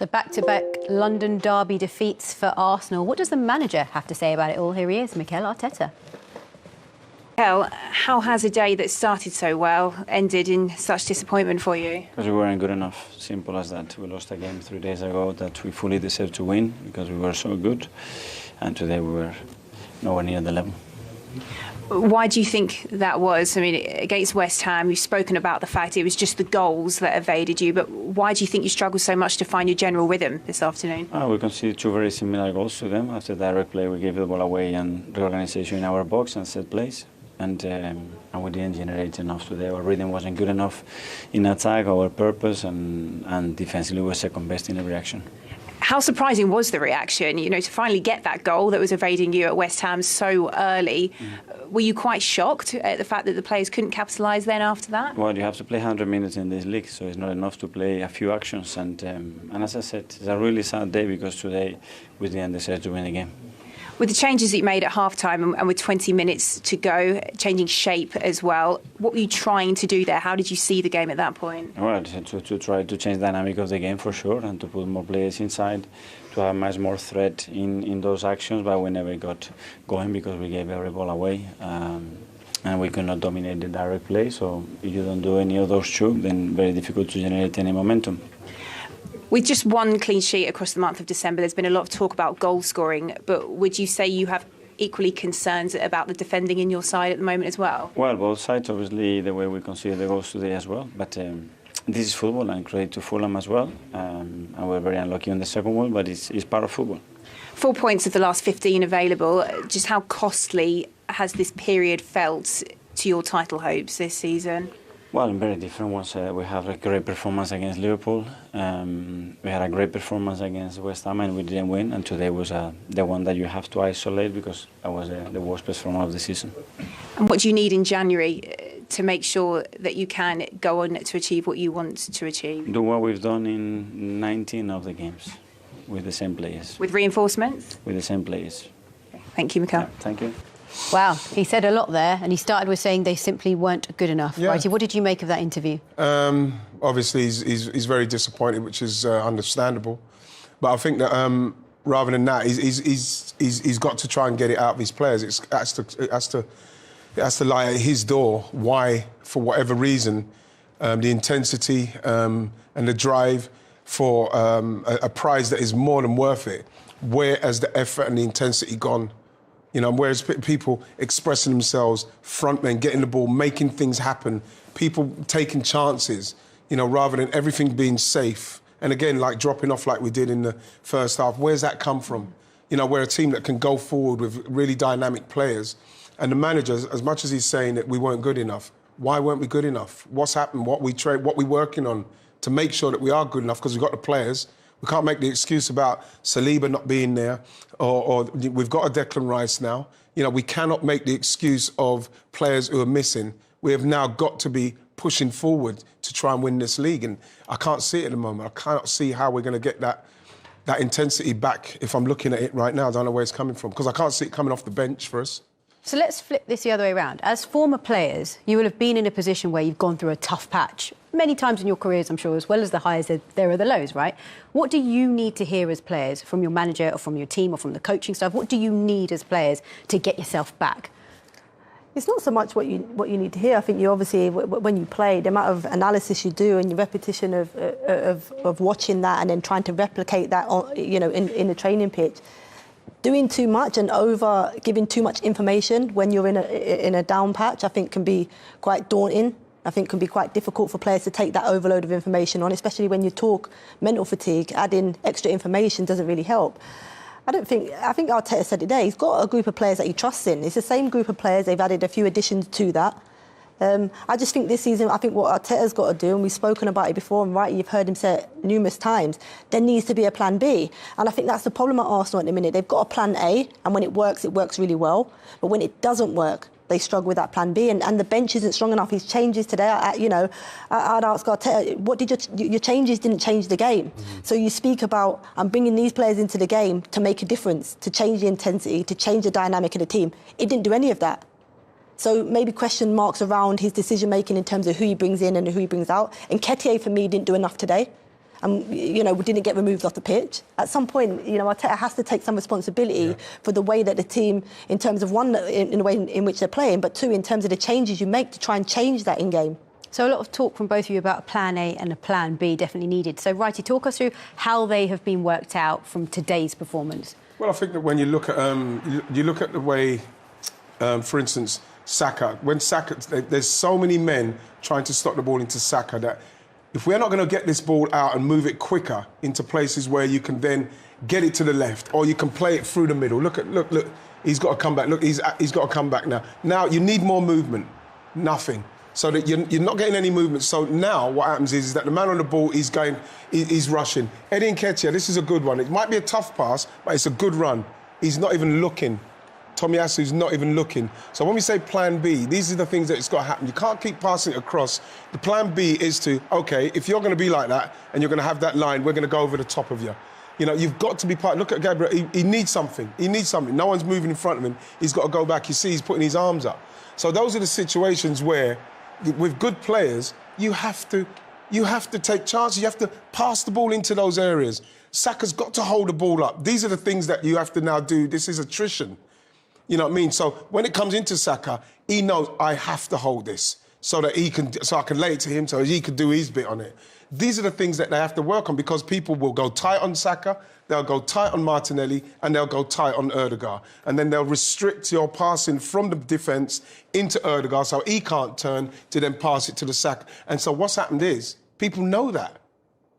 So back-to-back London derby defeats for Arsenal. What does the manager have to say about it all? Here he is, Mikel Arteta. Mikel, how has a day that started so well ended in such disappointment for you? Because we weren't good enough. Simple as that. We lost a game 3 days ago that we fully deserved to win because we were so good. And today we were nowhere near the level. Why do you think that was? I mean, against West Ham, you've spoken about the fact it was just the goals that evaded you, but why do you think you struggled so much to find your general rhythm this afternoon? We conceded 2 very similar goals to them. After direct play, we gave the ball away and reorganization in our box and set plays. And we didn't generate enough today. Our rhythm wasn't good enough in attack, our purpose, and defensively we were second best in every action. How surprising was the reaction, to finally get that goal that was evading you at West Ham so early? Were you quite shocked at the fact that the players couldn't capitalise then after that? Well, you have to play 100 minutes in this league, so it's not enough to play a few actions. And as I said, it's a really sad day because today we didn't deserve to win the game. With the changes that you made at half-time and with 20 minutes to go, changing shape as well, what were you trying to do there? How did you see the game at that point? Well, to try to change the dynamic of the game for sure and to put more players inside, to have much more threat in those actions, but we never got going because we gave every ball away and we could not dominate the direct play. So if you don't do any of those two, then very difficult to generate any momentum. With just one clean sheet across the month of December, there's been a lot of talk about goal scoring, but would you say you have equally concerns about the defending in your side at the moment as well? Well, both sides, obviously, the way we conceded the goals today as well, but this is football and credit to Fulham as well, and we're very unlucky on the second one, but it's part of football. 4 points of the last 15 available. Just how costly has this period felt to your title hopes this season? Well, very different ones. We have a great performance against Liverpool. We had a great performance against West Ham and we didn't win. And today was the one that you have to isolate because that was the worst performance of the season. And what do you need in January to make sure that you can go on to achieve what you want to achieve? Do what we've done in 19 of the games with the same players. With reinforcements? With the same players. Thank you, Mikel. Yeah, thank you. Wow, he said a lot there, and he started with saying they simply weren't good enough. Yeah. Righty, what did you make of that interview? Obviously, he's very disappointed, which is understandable. But I think that rather than that, he's got to try and get it out of his players. It has to lie at his door. Why, for whatever reason, the intensity and the drive for a prize that is more than worth it. Where has the effort and the intensity gone? Whereas people expressing themselves, frontmen, getting the ball, making things happen, people taking chances, rather than everything being safe. And again, like dropping off like we did in the first half, where's that come from? We're a team that can go forward with really dynamic players. And the manager, as much as he's saying that we weren't good enough, why weren't we good enough? What's happened? What we're working on to make sure that we are good enough because we've got the players. We can't make the excuse about Saliba not being there or we've got a Declan Rice now. We cannot make the excuse of players who are missing. We have now got to be pushing forward to try and win this league. And I can't see it at the moment. I cannot see how we're going to get that intensity back. If I'm looking at it right now, I don't know where it's coming from because I can't see it coming off the bench for us. So let's flip this the other way around. As former players, you will have been in a position where you've gone through a tough patch many times in your careers, I'm sure, as well as the highs, there are the lows, right? What do you need to hear as players from your manager or from your team or from the coaching staff? What do you need as players to get yourself back? It's not so much what you need to hear. I think you obviously, when you play, the amount of analysis you do and your repetition of watching that and then trying to replicate that, in the training pitch. Doing too much and giving too much information when you're in a down patch, I think can be quite daunting. I think can be quite difficult for players to take that overload of information on, especially when you talk mental fatigue. Adding extra information doesn't really help. I think Arteta said it there. He's got a group of players that he trusts in. It's the same group of players. They've added a few additions to that. I just think this season, I think what Arteta's got to do, and we've spoken about it before, and right, you've heard him say it numerous times, there needs to be a plan B. And I think that's the problem at Arsenal at the minute. They've got a plan A, and when it works really well. But when it doesn't work, they struggle with that plan B, and the bench isn't strong enough. His changes today, I'd ask Arteta, what did your changes didn't change the game? So you speak about, I'm bringing these players into the game to make a difference, to change the intensity, to change the dynamic of the team. It didn't do any of that. So maybe question marks around his decision-making in terms of who he brings in and who he brings out. And Nketiah, for me, didn't do enough today. and we didn't get removed off the pitch. At some point, Arteta has to take some responsibility for the way that the team, in terms of one, in the way in which they're playing, but two, in terms of the changes you make to try and change that in game. So a lot of talk from both of you about a plan A and a plan B definitely needed. So, Wrighty, talk us through how they have been worked out from today's performance. Well, I think that when you look at the way, for instance, Saka, there's so many men trying to stop the ball into Saka that if we're not going to get this ball out and move it quicker into places where you can then get it to the left or you can play it through the middle. Look, he's got to come back. Look, he's got to come back now. Now you need more movement. Nothing. So that you're not getting any movement. So now what happens is that the man on the ball is rushing. Eddie Nketiah, this is a good one. It might be a tough pass, but it's a good run. He's not even looking. Tomiyasu's not even looking. So when we say plan B, these are the things that it's got to happen. You can't keep passing it across. The plan B is to, OK, if you're going to be like that and you're going to have that line, we're going to go over the top of you. You've got to be part. Look at Gabriel. He needs something. He needs something. No one's moving in front of him. He's got to go back. You see, he's putting his arms up. So those are the situations where, with good players, you have to take chances. You have to pass the ball into those areas. Saka's got to hold the ball up. These are the things that you have to now do. This is attrition. You know what I mean? So when it comes into Saka, he knows I have to hold this so I can lay it to him so he can do his bit on it. These are the things that they have to work on because people will go tight on Saka, they'll go tight on Martinelli, and they'll go tight on Ødegaard. And then they'll restrict your passing from the defence into Ødegaard so he can't turn to then pass it to the Saka. And so what's happened is, people know that.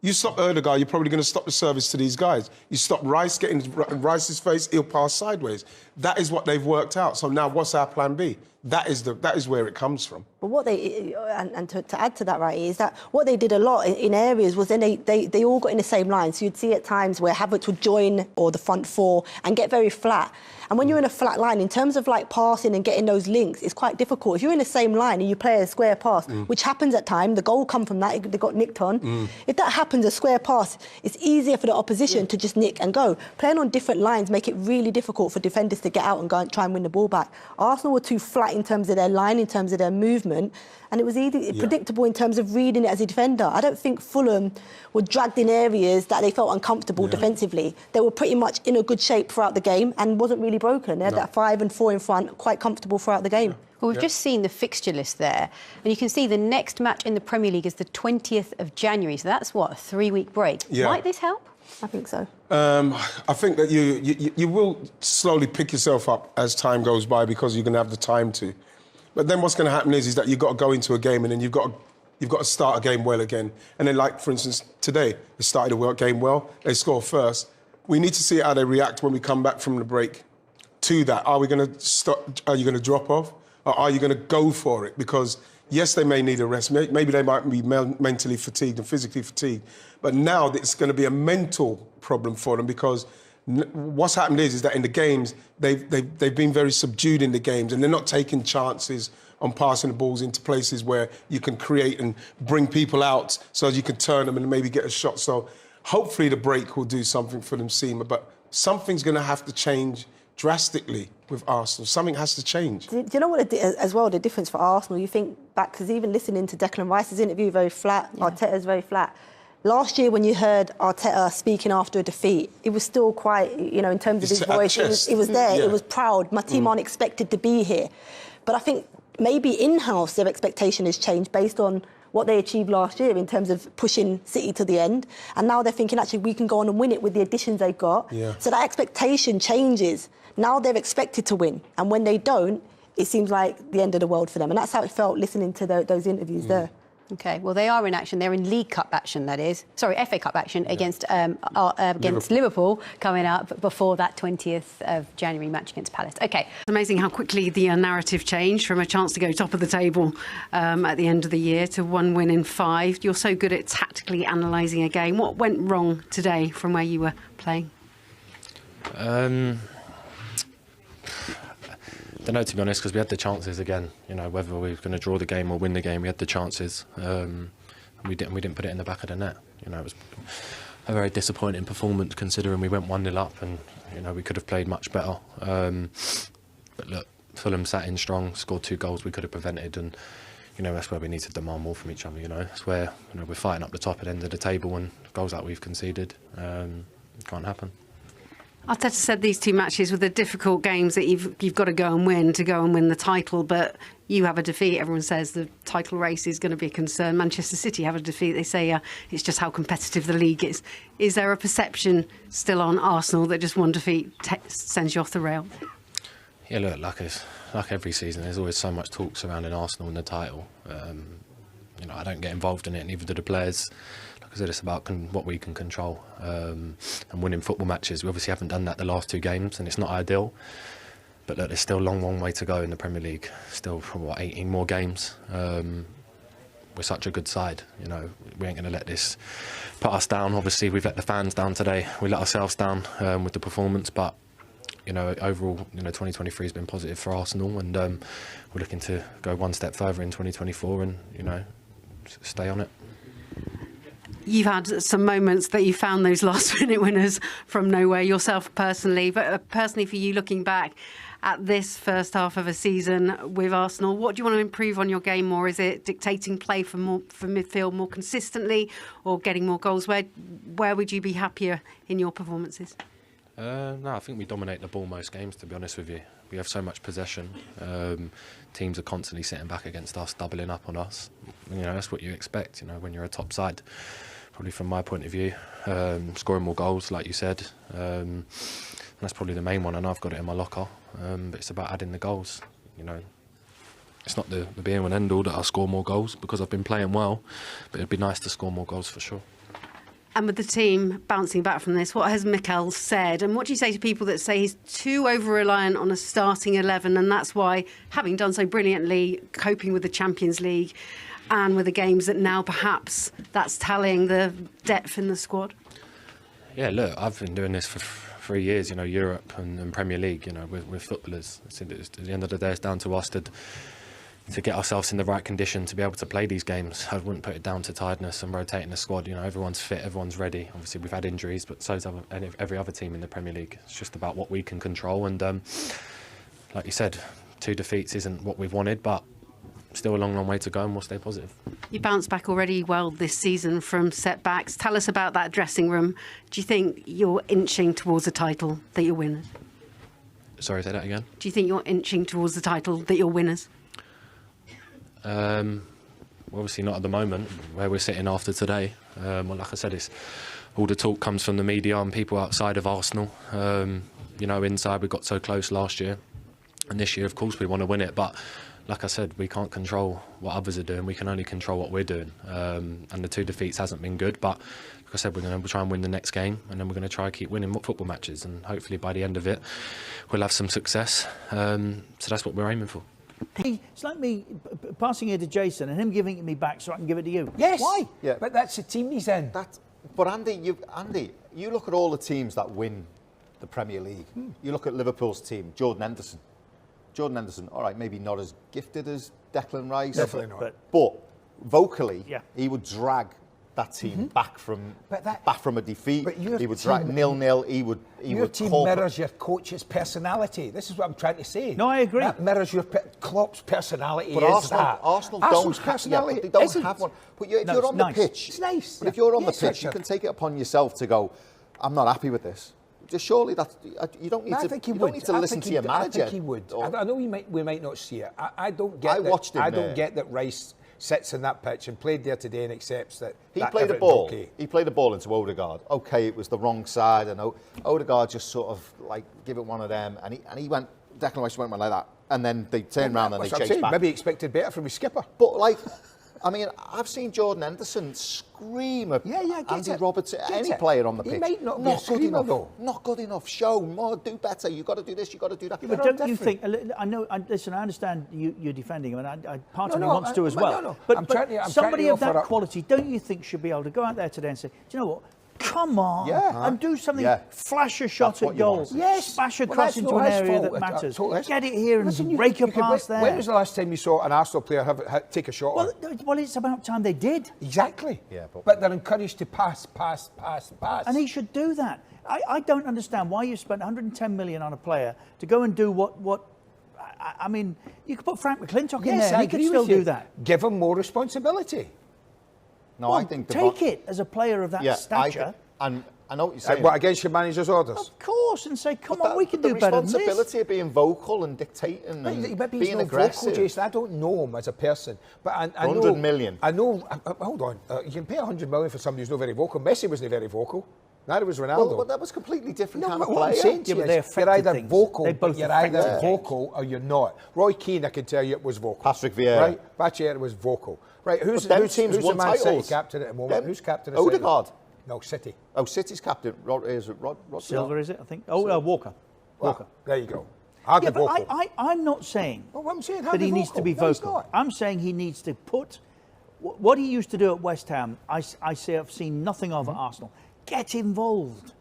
You stop Ødegaard, you're probably going to stop the service to these guys. You stop Rice, getting in Rice's face, he'll pass sideways. That is what they've worked out. So now what's our plan B? That is where it comes from. But what to add to that, right, is that what they did a lot in areas was then they all got in the same line. So you'd see at times where Havertz would join or the front four and get very flat. And when you're in a flat line, in terms of like passing and getting those links, it's quite difficult. If you're in the same line and you play a square pass, which happens at times, the goal come from that, they got nicked on. If that happens, a square pass, it's easier for the opposition to just nick and go. Playing on different lines make it really difficult for defenders to get out and go and try and win the ball back. Arsenal were too flat in terms of their line, in terms of their movement, and it was predictable in terms of reading it as a defender. I don't think Fulham were dragged in areas that they felt uncomfortable defensively. They were pretty much in a good shape throughout the game and wasn't really broken. They had that 5 and 4 in front, quite comfortable throughout the game. Well, we've just seen the fixture list there, and you can see the next match in the Premier League is the 20th of January, so that's, what, a 3-week break? Yeah. Might this help? I think so. I think that you will slowly pick yourself up as time goes by because you're going to have the time to. But then what's going to happen is that you've got to go into a game and then you've got to start a game well again. And then, like, for instance, today, they started the game well, they score first. We need to see how they react when we come back from the break to that. Are we going to stop? Are you going to drop off? Or are you going to go for it? Because, yes, they may need a rest. Maybe they might be mentally fatigued and physically fatigued. But now it's going to be a mental problem for them because what's happened is that in the games, they've been very subdued in the games and they're not taking chances on passing the balls into places where you can create and bring people out so you can turn them and maybe get a shot. So hopefully the break will do something for them, Seema. But something's going to have to change drastically with Arsenal. Something has to change. Do you know what, as well, the difference for Arsenal? You think back, because even listening to Declan Rice's interview, very flat, Arteta's very flat. Last year, when you heard Arteta speaking after a defeat, it was still quite, in terms of his voice, it was there, it was proud. My team aren't expected to be here. But I think maybe in-house their expectation has changed based on what they achieved last year in terms of pushing City to the end. And now they're thinking, actually, we can go on and win it with the additions they've got. Yeah. So that expectation changes. Now they're expected to win. And when they don't, it seems like the end of the world for them. And that's how it felt listening to those interviews there. OK, well, they are in action. They're in League Cup action, that is. Sorry, FA Cup action against Liverpool coming up before that 20th of January match against Palace. OK. It's amazing how quickly the narrative changed from a chance to go top of the table at the end of the year to 1 win in 5. You're so good at tactically analysing a game. What went wrong today from where you were playing? I don't know, to be honest, because we had the chances again. Whether we were going to draw the game or win the game, we had the chances. We didn't put it in the back of the net. It was a very disappointing performance considering we went 1-0 up and we could have played much better. But look, Fulham sat in strong, scored 2 goals we could have prevented, and you know, that's where we need to demand more from each other. You know, it's where, you know, we're fighting up the top at the end of the table, and goals that we've conceded can't happen. Arteta said these two matches were the difficult games that you've got to go and win the title, but you have a defeat. Everyone says the title race is going to be a concern. Manchester City have a defeat. They say it's just how competitive the league is. Is there a perception still on Arsenal that just one defeat sends you off the rail? Yeah, look, like every season, there's always so much talk surrounding Arsenal and the title. You know, I don't get involved in it, neither do the players. Like I said, it's about what we can control and winning football matches. We obviously haven't done that the last 2 games, and it's not ideal. But look, there's still a long way to go in the Premier League. Still, for 18 more games. We're such a good side, you know. We ain't going to let this put us down. Obviously, we've let the fans down today. We let ourselves down with the performance, but you know, overall, you know, 2023 has been positive for Arsenal, and we're looking to go one step further in 2024, and you know, stay on it. You've had some moments that you found those last-minute winners from nowhere yourself personally, but personally for you, looking back at this first half of a season with Arsenal, what do you want to improve on your game more? Is it dictating play from midfield more consistently, or getting more goals? Where would you be happier in your performances? No, I think we dominate the ball most games, to be honest with you. We have so much possession. Teams are constantly sitting back against us, doubling up on us. You know, that's what you expect, you know, when you're a top side. Probably from my point of view, scoring more goals, like you said. And that's probably the main one, and I've got it in my locker. But it's about adding the goals, you know. It's not the be-all and end-all that I score more goals, because I've been playing well, but it'd be nice to score more goals for sure. And with the team bouncing back from this, what has Mikel said? And what do you say to people that say he's too over-reliant on a starting 11, and that's why, having done so brilliantly, coping with the Champions League and with the games, that now perhaps that's tallying the depth in the squad? Yeah, look, I've been doing this for 3 years, you know, Europe and Premier League, you know, with footballers. At the end of the day, it's down to us to get ourselves in the right condition to be able to play these games. I wouldn't put it down to tiredness and rotating the squad. You know, everyone's fit, everyone's ready. Obviously, we've had injuries, but so's every other team in the Premier League. It's just about what we can control. And like you said, 2 defeats isn't what we've wanted, but still a long, long way to go, and we'll stay positive. You bounced back already well this season from setbacks. Tell us about that dressing room. Do you think you're inching towards a title that you're winners? Sorry, say that again? Do you think you're inching towards the title that you're winners? Obviously not at the moment, where we're sitting after today. Well, like I said, it's all the talk comes from the media and people outside of Arsenal. You know, inside we got so close last year, and this year, of course, we want to win it. But like I said, we can't control what others are doing. We can only control what we're doing. And the 2 defeats hasn't been good, but like I said, we're going to try and win the next game, and then we're going to try and keep winning football matches, and hopefully by the end of it, we'll have some success. So that's what we're aiming for. It's like me passing it to Jason and him giving it me back so I can give it to you. Yes. Why? Yeah. But that's the team he's in. But Andy, you look at all the teams that win the Premier League. You look at Liverpool's team, Jordan Henderson, all right, maybe not as gifted as Declan Rice. Definitely not. But vocally, he would drag that team back from a defeat. But he would drag 0-0. Your team mirrors your coach's personality. This is what I'm trying to say. No, I agree. That mirrors your Klopp's personality. But Arsenal's personality but they don't have one. But if you're on the pitch, it's nice. But if you're on the pitch, you can take it upon yourself to go, I'm not happy with this. Just surely that you don't need to listen to your manager. I think he would. I know we might not see it. I don't get. I don't get that Rice sits in that pitch and played there today and accepts that he played a ball. Okay. He played a ball into Odegaard. Okay, it was the wrong side, and Odegaard just sort of like give it one of them, and he went. Declan Rice went like that, and then they turned around and they chased back. Maybe he expected better from his skipper. But like, I mean, I've seen Jordan Henderson scream at Andy Robertson, any player on the pitch. He might not be good enough, though. Not good enough. Show more, do better. You've got to do this. You've got to do that. Yeah, but don't you think? I know. Listen, I understand you're defending him, and part of me wants to as well. No. But somebody of that quality, don't you think, should be able to go out there today and say, do you know what? Come on, and do something. Flash a shot at goal. Yes, smash across into an area that matters. Get it here and break a pass there. When was the last time you saw an Arsenal player take a shot? Well, it's about time they did. Exactly. Yeah, but they're encouraged to pass. And he should do that. I don't understand why you spent 110 million on a player to go and do what I mean, you could put Frank McClintock in Yes, there. I He could agree still with you. do that. Give him more responsibility. No, Well, I think take it as a player of that stature. And I know what you're saying. What, against your manager's orders? Of course, and say, come But on, we can do the better than this. responsibility of being vocal and dictating and Maybe he's being not aggressive. vocal, Jason. I don't know him as a person, but I know 100 million. I know. Hold on, you can pay 100 million for somebody who's not very vocal. Messi wasn't very vocal. Neither was Ronaldo. Well, but that was completely different No, kind but of what I'm player. saying to Yeah, you but they is affected you're either things. vocal, They both but you're either affected vocal or you're not. Roy Keane, I can tell you, it was vocal. Patrick Vieira. Right? Patrick Vieira was vocal. Right, who's But them who's teams the won Man City titles. captain at the moment? Them- Who's captain of City? Odegaard. No, City. Oh, City's captain. Is it Rod? Silver, is it? I think. Oh, Walker. Well, Walker. there you go. Hardly Yeah, but vocal. I'm not saying Well, what I'm saying, that hardly he needs to be vocal. No, he's vocal. not. I'm saying he needs to put what he used to do at West Ham. I say I've seen nothing of at Arsenal. Get involved.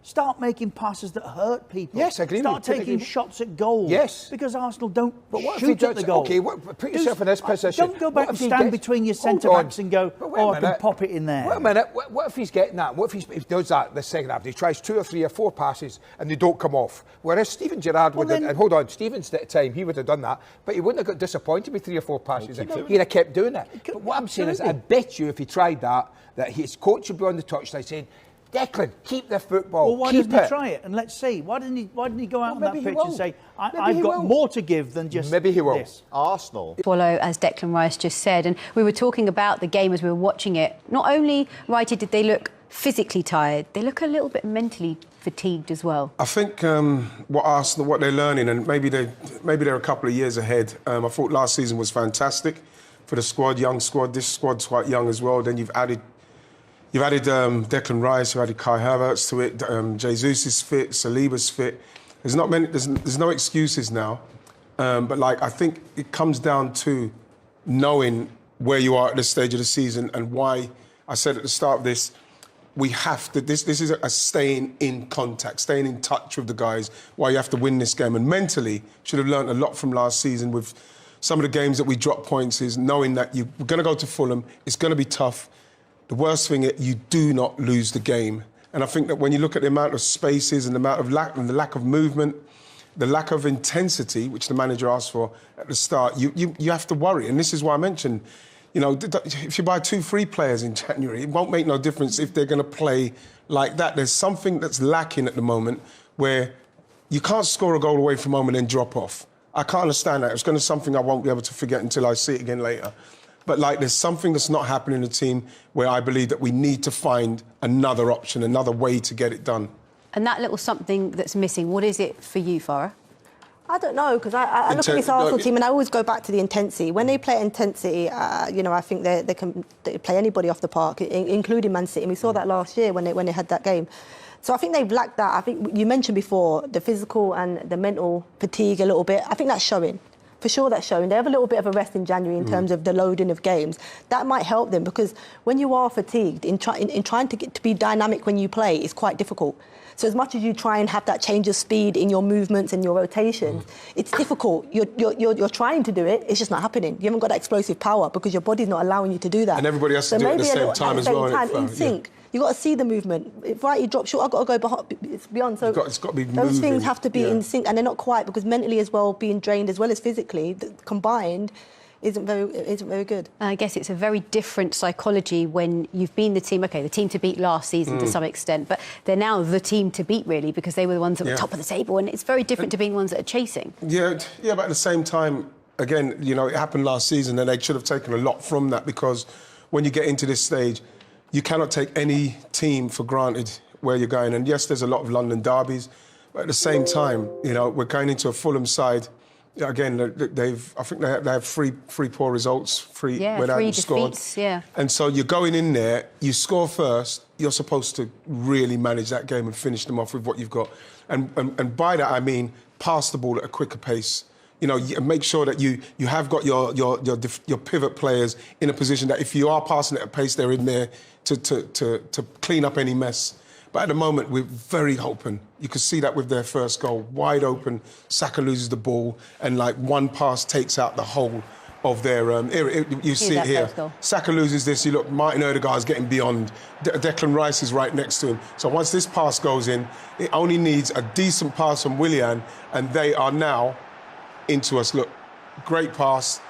Start making passes that hurt people. Yes, I agree with Start you. taking shots at goals. Yes. Because Arsenal don't But what if he shoot at does? the goal. Okay, put yourself in this position. Don't go What back and if he stand gets- between your Hold centre-backs on. and go, But wait a oh, I can minute. pop it in there. Wait a minute. What if he's getting that? What if he does that the second half? He tries 2 or 3 or 4 passes and they don't come off. Whereas Steven Gerrard would have, then- and hold on, Steven's at the time, he would have done that, but he wouldn't have got disappointed with 3 or 4 passes. He'd keep doing He'd have kept doing it. But what I'm saying is, I Absolutely. bet you if he tried that his coach would be on the touchline saying, Declan, keep the football. Well, why keep didn't he it. try it? And let's see. Why didn't he go out Well, on that maybe he pitch and will. say, Maybe I've he got will. more to give than just Maybe he will. this? Arsenal. Follow, as Declan Rice just said. And we were talking about the game as we were watching it. Not only, Wrighty, did they look physically tired, they look a little bit mentally fatigued as well. I think what they're learning, and maybe they're a couple of years ahead. I thought last season was fantastic for the squad, young squad. This squad's quite young as well. Then you've added Declan Rice, you've added Kai Havertz to it. Jesus is fit, Saliba's fit. There's not many. There's no excuses now. But I think it comes down to knowing where you are at this stage of the season and why. I said at the start of this, we have to. This is a staying in contact, staying in touch with the guys. Why you have to win this game, and mentally should have learned a lot from last season with some of the games that we dropped points. Is knowing that you're going to go to Fulham, it's going to be tough. The worst thing is you do not lose the game. And I think that when you look at the amount of spaces and the amount of the lack of movement, the lack of intensity, which the manager asked for at the start, you have to worry. And this is why I mentioned, if you buy 2 free players in January, it won't make no difference if they're going to play like that. There's something that's lacking at the moment where you can't score a goal away from home and then drop off. I can't understand that. It's going to be something I won't be able to forget until I see it again later. But there's something that's not happening in the team where I believe that we need to find another option, another way to get it done. And that little something that's missing, what is it for you, Farah? I don't know, because I look at this Arsenal team and I always go back to the intensity. When they play intensity, I think they can play anybody off the park, including Man City. And we saw that last year when they had that game. So I think they've lacked that. I think you mentioned before the physical and the mental fatigue a little bit. I think that's showing. For sure, that's showing. They have a little bit of a rest in January in terms of the loading of games. That might help them because when you are fatigued, in trying to get to be dynamic when you play, it's quite difficult. So as much as you try and have that change of speed in your movements and your rotations, it's difficult. You're trying to do it, it's just not happening. You haven't got that explosive power because your body's not allowing you to do that. And everybody has to do it at the same time as well. In sync. You've got to see the movement. If Wright drops short, I've got to go behind. It's beyond. So it's got to be those moving. things have to be in sync, and they're not quite because mentally as well, being drained as well as physically, combined, isn't very good. I guess it's a very different psychology when you've been the team to beat last season to some extent, but they're now the team to beat really because they were the ones that were top of the table, and it's very different to being the ones that are chasing. Yeah, but at the same time, again, it happened last season, and they should have taken a lot from that because when you get into this stage, you cannot take any team for granted where you're going. And yes, there's a lot of London derbies, but at the same time, we're going into a Fulham side. Again, I think they have three poor results, where they haven't scored. Defeats, yeah. And so you're going in there, you score first, you're supposed to really manage that game and finish them off with what you've got. And by that I mean pass the ball at a quicker pace. Make sure that you have got your pivot players in a position that if you are passing at a pace, they're in there to clean up any mess. But at the moment, we're very open. You could see that with their first goal. Wide open, Saka loses the ball, and one pass takes out the whole of their... you see it here. Saka loses this, you look, Martin Odegaard's getting beyond. Declan Rice is right next to him. So once this pass goes in, it only needs a decent pass from Willian, and they are now into us. Look, great pass,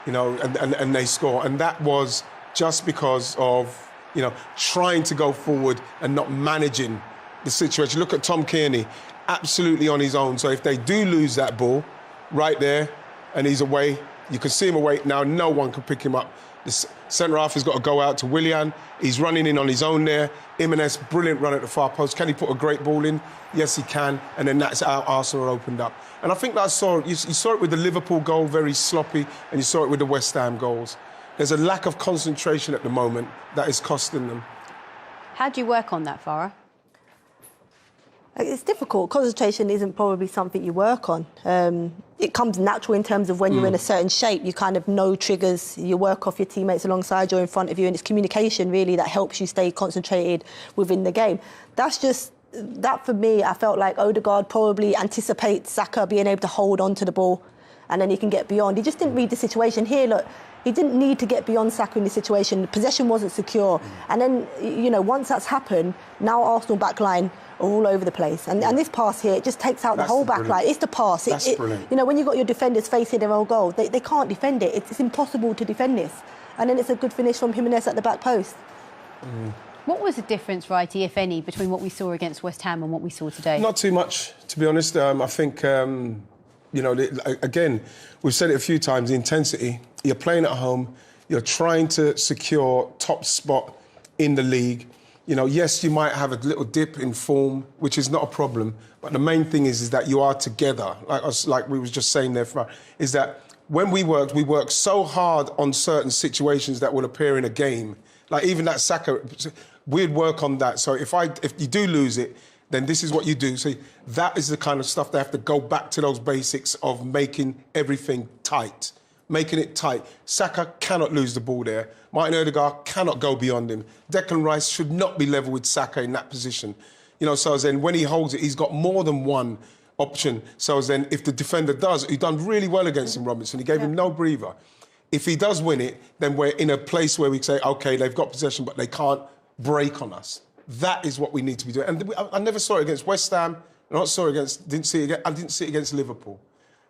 you know, and they score. And that was just because of, you know, trying to go forward and not managing the situation. Look at Tom Kearney, absolutely on his own. So if they do lose that ball right there and he's away, you can see him away. Now no one can pick him up. The centre half has got to go out to Willian. He's running in on his own there. Jimenez, brilliant run at the far post. Can he put a great ball in? Yes, he can. And then that's how Arsenal opened up. And I think that you saw it with the Liverpool goal, very sloppy, and you saw it with the West Ham goals. There's a lack of concentration at the moment that is costing them. How do you work on that, Farah? It's difficult. Concentration isn't probably something you work on. It comes natural in terms of when you're in a certain shape. You kind of know triggers. You work off your teammates alongside you, in front of you, and it's communication really that helps you stay concentrated within the game. That's just that for me. I felt like Odegaard probably anticipates Saka being able to hold on to the ball, and then he can get beyond. He just didn't read the situation here. Look, he didn't need to get beyond Saka in this situation. The possession wasn't secure, and then you know once that's happened, now Arsenal backline are all over the place. And this pass here, it just takes out the whole back line. It's the pass. That's brilliant. You know, when you've got your defenders facing their own goal, they can't defend it. It's impossible to defend this. And then it's a good finish from Jimenez at the back post. What was the difference, Wrighty, if any, between what we saw against West Ham and what we saw today? Not too much, to be honest. I think, you know, again, we've said it a few times, the intensity. You're playing at home. You're trying to secure top spot in the league. You know, yes, you might have a little dip in form, which is not a problem. But the main thing is that you are together. Like we was just saying there, is that when we worked so hard on certain situations that will appear in a game. Like even that Saka, we'd work on that. So if you do lose it, then this is what you do. So that is the kind of stuff they have to go back to those basics of making everything tight. Making it tight. Saka cannot lose the ball there. Martin Odegaard cannot go beyond him. Declan Rice should not be level with Saka in that position. You know, so then when he holds it, he's got more than one option. So then if the defender does, he's done really well against him, Robinson. He gave him no breather. If he does win it, then we're in a place where we say, OK, they've got possession, but they can't break on us. That is what we need to be doing. And I never saw it against West Ham. I didn't see it against Liverpool.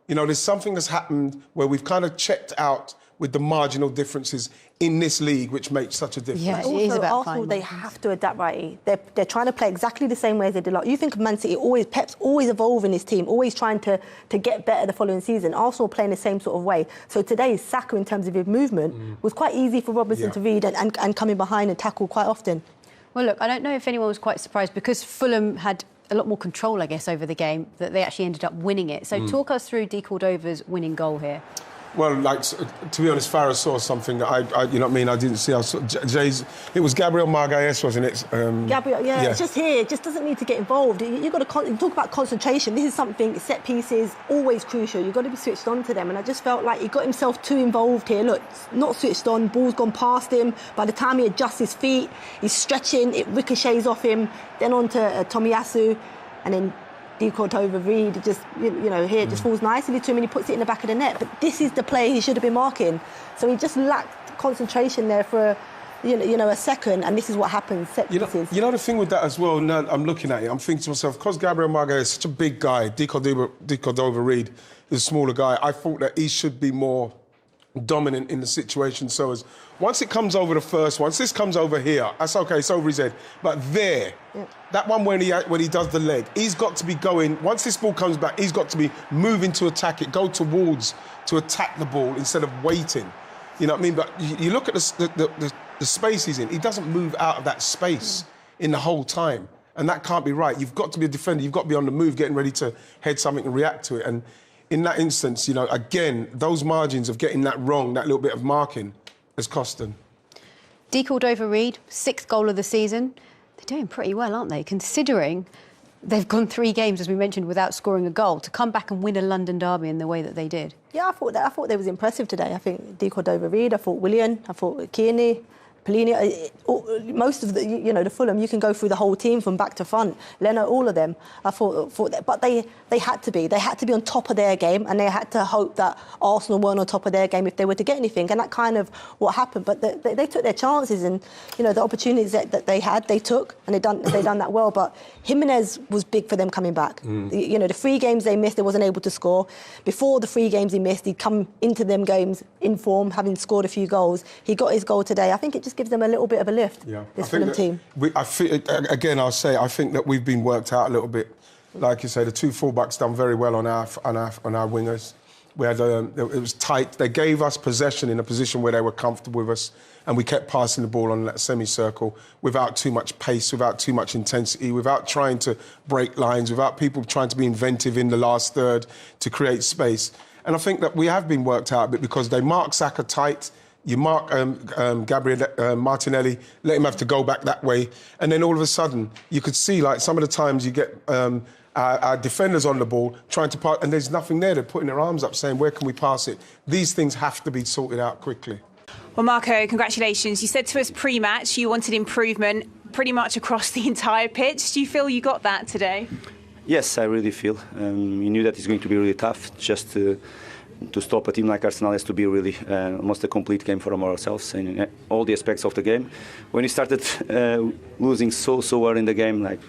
You know, there's something that's happened where we've kind of checked out with the marginal differences in this league, which makes such a difference. Yeah, it also, is about Arsenal, they have to adapt, right? They're trying to play exactly the same way as they did. Like, you think of Man City, Pep's always evolving his team, always trying to get better the following season. Arsenal playing the same sort of way. So today, Saka, in terms of his movement, was quite easy for Robinson to read and come in behind and tackle quite often. Well, look, I don't know if anyone was quite surprised because Fulham had a lot more control, I guess, over the game, that they actually ended up winning it. So talk us through De Cordova's winning goal here. Well, like, to be honest, Farah saw something that you know what I mean, I didn't see. It was Gabriel Magalhaes, wasn't it? Gabriel, it's just here. It just doesn't need to get involved. You've got to talk about concentration. This is something, set pieces, always crucial. You've got to be switched on to them. And I just felt like he got himself too involved here. Look, not switched on, ball's gone past him. By the time he adjusts his feet, he's stretching, it ricochets off him, then on to Tomiyasu, and then De Cordova-Reid just, you know, here it just falls nicely to him and he puts it in the back of the net. But this is the play he should have been marking. So he just lacked concentration there for, you know, a second, and this is what happens, set pieces. You know the thing with that as well, now I'm looking at it, I'm thinking to myself, because Gabriel Magalhaes is such a big guy, De Cordova-Reid is a smaller guy, I thought that he should be more dominant in the situation. So as once it comes over the first, once this comes over here, that's okay, it's over his head. But there, that one when he does the leg, he's got to be going, once this ball comes back, he's got to be moving to attack it, go towards to attack the ball instead of waiting. You know what I mean? But you look at the space he's in, he doesn't move out of that space in the whole time. And that can't be right. You've got to be a defender, you've got to be on the move, getting ready to head something and react to it. And in that instance, you know, again, those margins of getting that wrong, that little bit of marking, has cost them. De Cordova-Reid, 6th goal of the season. They're doing pretty well, aren't they? Considering they've gone 3 games, as we mentioned, without scoring a goal. To come back and win a London derby in the way that they did. Yeah, I thought they was impressive today. I think De Cordova-Reid, I thought Willian, I thought Kearney, Pellegrini, most of the Fulham, you can go through the whole team from back to front. Leno, all of them. I thought that, but they had to be on top of their game, and they had to hope that Arsenal weren't on top of their game if they were to get anything, and that kind of what happened. But they took their chances, and the opportunities that they had, they took, and they done that well. But Jimenez was big for them coming back. The 3 games they missed, they wasn't able to score. Before the 3 games he missed, he'd come into them games in form, having scored a few goals. He got his goal today. I think it just gives them a little bit of a lift, this Fulham team. I think that we've been worked out a little bit. Like you say, the 2 fullbacks done very well on our wingers. We had it was tight. They gave us possession in a position where they were comfortable with us, and we kept passing the ball on that semicircle without too much pace, without too much intensity, without trying to break lines, without people trying to be inventive in the last third to create space. And I think that we have been worked out a bit because they mark Saka tight. You mark Gabriel Martinelli, let him have to go back that way, and then all of a sudden you could see like some of the times you get our defenders on the ball trying to pass, and there's nothing there. They're putting their arms up saying, where can we pass it? These things have to be sorted out quickly. Well, Marco, congratulations. You said to us pre-match you wanted improvement pretty much across the entire pitch. Do you feel you got that today? Yes, I really feel. You knew that it's going to be really tough. Just to stop a team like Arsenal has to be really almost a complete game for ourselves in all the aspects of the game. When we started losing so early in the game, like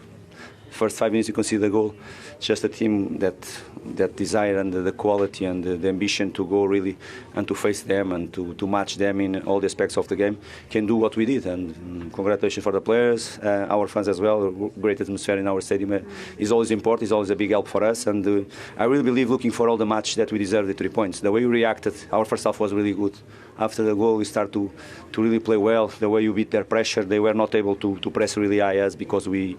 first 5 minutes you can see the goal, just a team that desire and the quality and the ambition to go really and to face them and to match them in all the aspects of the game can do what we did. And congratulations for the players, our fans as well. Great atmosphere in our stadium is always important, is always a big help for us. And I really believe, looking for all the match, that we deserve the 3 points. The way we reacted, our first half was really good. After the goal, we start to really play well. The way you beat their pressure, they were not able to press really high us because we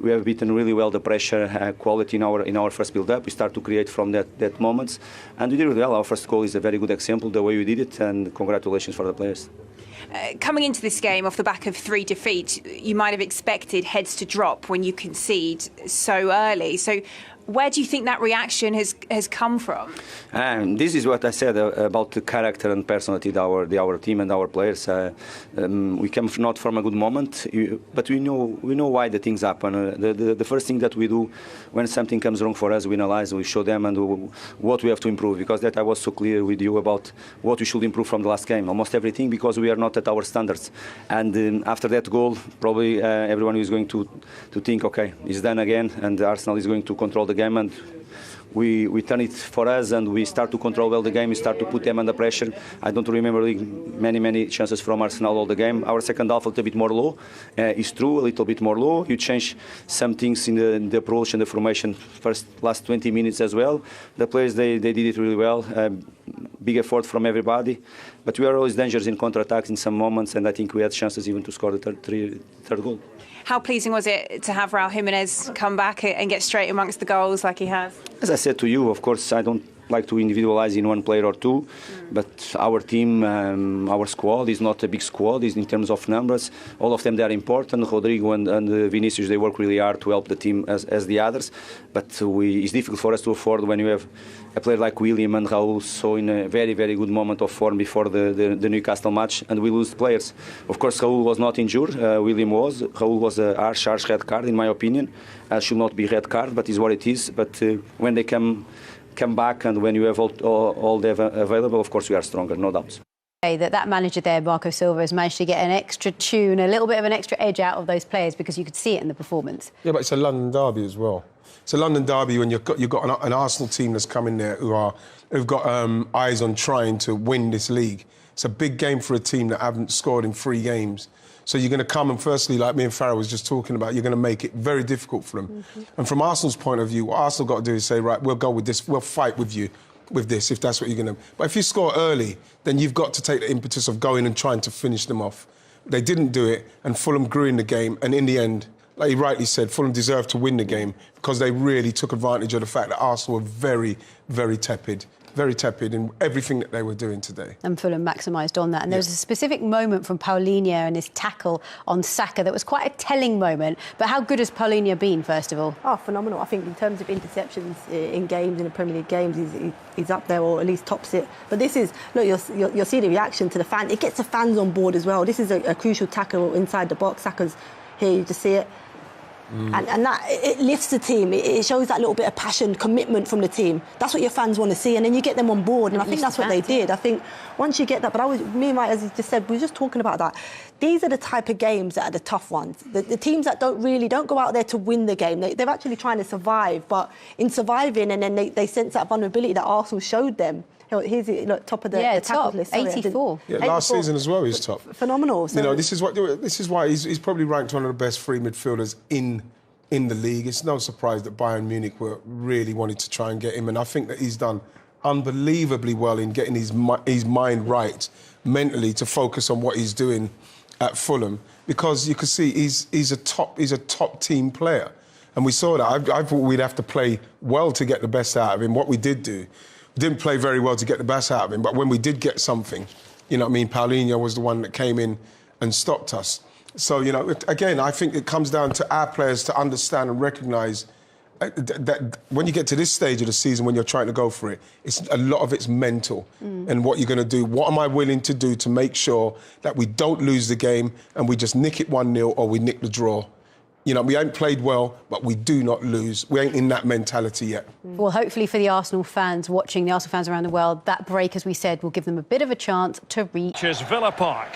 have beaten really well the pressure quality in our first build-up. We start to create from that moments, and we did really well. Our first goal is a very good example, the way we did it, and congratulations for the players. Coming into this game off the back of 3 defeats, you might have expected heads to drop when you concede so early. So where do you think that reaction has come from? This is what I said about the character and personality of our team and our players. We came not from a good moment, but we know why the things happen. The first thing that we do when something comes wrong for us, we analyze, we show them and what we have to improve. Because that I was so clear with you about what we should improve from the last game. Almost everything, because we are not at our standards. And after that goal, probably everyone is going to think, okay, it's done again, and Arsenal is going to control the game, and we turn it for us, and we start to control well the game. We start to put them under pressure. I don't remember many chances from Arsenal all the game. Our second half a little bit more low. It's true, a little bit more low. You change some things in the approach and the formation last 20 minutes as well. The players, they did it really well. Big effort from everybody. But we are always dangerous in counter-attacks in some moments, and I think we had chances even to score the third goal. How pleasing was it to have Raul Jimenez come back and get straight amongst the goals like he has? As I said to you, of course, I don't like to individualize in one player or two, but our team, our squad is not a big squad. Is in terms of numbers, all of them, they are important. Rodrigo and Vinicius, they work really hard to help the team as the others, but it's difficult for us to afford when you have a player like William and Raul so in a very good moment of form before the Newcastle match, and we lose players. Of course, Raul was not injured, William was. Raul was a harsh red card, in my opinion. Should not be red card, but is what it is. But when they come back, and when you have all they have available, of course we are stronger, no doubt. That manager there, Marco Silva, has managed to get an extra tune, a little bit of an extra edge out of those players, because you could see it in the performance. Yeah, but it's a London derby as well. It's a London derby when you've got an Arsenal team that's come in there who've got eyes on trying to win this league. It's a big game for a team that haven't scored in 3 games. So you're going to come and firstly, like me and Farah was just talking about, you're going to make it very difficult for them. And from Arsenal's point of view, what Arsenal got to do is say, right, we'll go with this, we'll fight with you with this, if that's what you're going to... But if you score early, then you've got to take the impetus of going and trying to finish them off. They didn't do it, and Fulham grew in the game, and in the end, like he rightly said, Fulham deserved to win the game because they really took advantage of the fact that Arsenal were very tepid. very tepid in everything that they were doing today. And Fulham maximised on that. And there was a specific moment from Paulinho and his tackle on Saka that was quite a telling moment. But how good has Paulinho been, first of all? Oh, phenomenal. I think in terms of interceptions in games, in the Premier League games, he's up there, or at least tops it. But this is, look, you'll see the reaction to the fan. It gets the fans on board as well. This is a crucial tackle inside the box. Saka's here, you just see it. And that, it lifts the team. It shows that little bit of passion, commitment from the team. That's what your fans want to see, and then you get them on board. And I think that's what they did. I think once you get that, but me and Wright, as you just said, we were just talking about that. These are the type of games that are the tough ones. The teams that don't go out there to win the game. They're actually trying to survive, but in surviving, and then they sense that vulnerability that Arsenal showed them. Here's it, top of the tackles list. Sorry, 84. Yeah, last season as well, he's top. Phenomenal. So, you know, this is why he's probably ranked one of the best free midfielders in the league. It's no surprise that Bayern Munich were really wanting to try and get him, and I think that he's done unbelievably well in getting his mind right mentally to focus on what he's doing at Fulham, because you can see he's a top team player, and we saw that. I thought we'd have to play well to get the best out of him. What we did do. Didn't play very well to get the best out of him, but when we did get something, you know what I mean, Paulinho was the one that came in and stopped us. So, you know, again, I think it comes down to our players to understand and recognise that when you get to this stage of the season, when you're trying to go for it, a lot of it's mental and what you're going to do. What am I willing to do to make sure that we don't lose the game and we just nick it 1-0 or we nick the draw? You know, we ain't played well, but we do not lose. We ain't in that mentality yet. Well, hopefully for the Arsenal fans watching, the Arsenal fans around the world, that break, as we said, will give them a bit of a chance to reach Villa Park.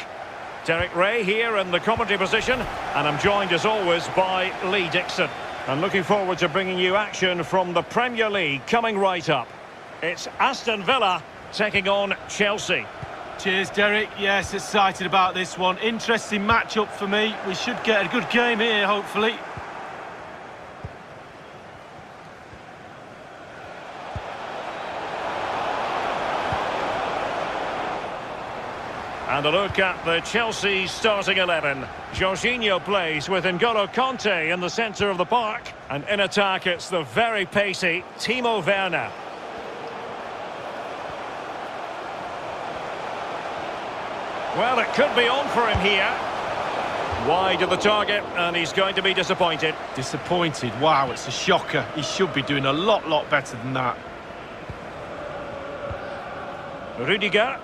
Derek Ray here in the commentary position, and I'm joined as always by Lee Dixon. And looking forward to bringing you action from the Premier League coming right up. It's Aston Villa taking on Chelsea. Cheers, Derek. Yes, excited about this one. Interesting match-up for me. We should get a good game here, hopefully. And a look at the Chelsea starting 11. Jorginho plays with N'Golo Kanté in the centre of the park. And in attack, it's the very pacey Timo Werner. Well, it could be on for him here. Wide of the target, and he's going to be disappointed. Disappointed? Wow, it's a shocker. He should be doing a lot better than that. Rudiger.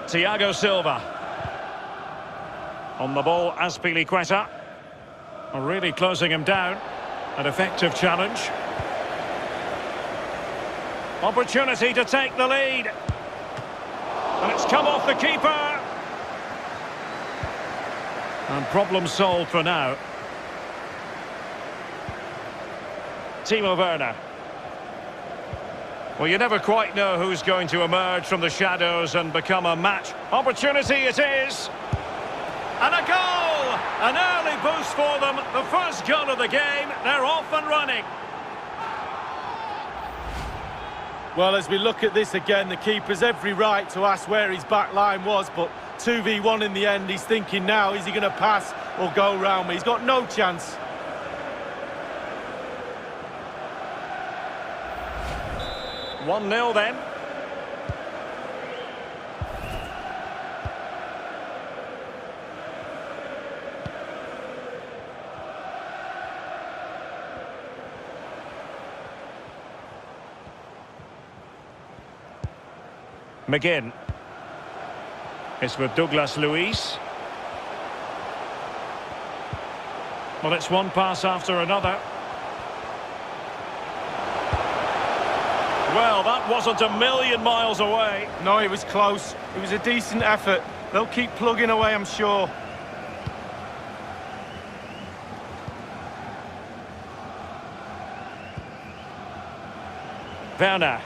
Thiago Silva. On the ball, Azpilicueta. Really closing him down. An effective challenge. Opportunity to take the lead. And it's come off the keeper. And problem solved for now. Timo Werner. Well, you never quite know who's going to emerge from the shadows and become a match. Opportunity it is. And a goal! An early boost for them. The first goal of the game. They're off and running. Well, as we look at this again, the keeper's every right to ask where his back line was, but 2v1 in the end. He's thinking now, is he going to pass or go round me? He's got no chance. One 1-0 then. McGinn. It's with Douglas Luiz. Well, it's one pass after another. Well, that wasn't a million miles away. No, it was close. It was a decent effort. They'll keep plugging away, I'm sure. Werner.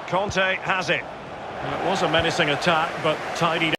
Kanté has it. Well, it was a menacing attack, but tidied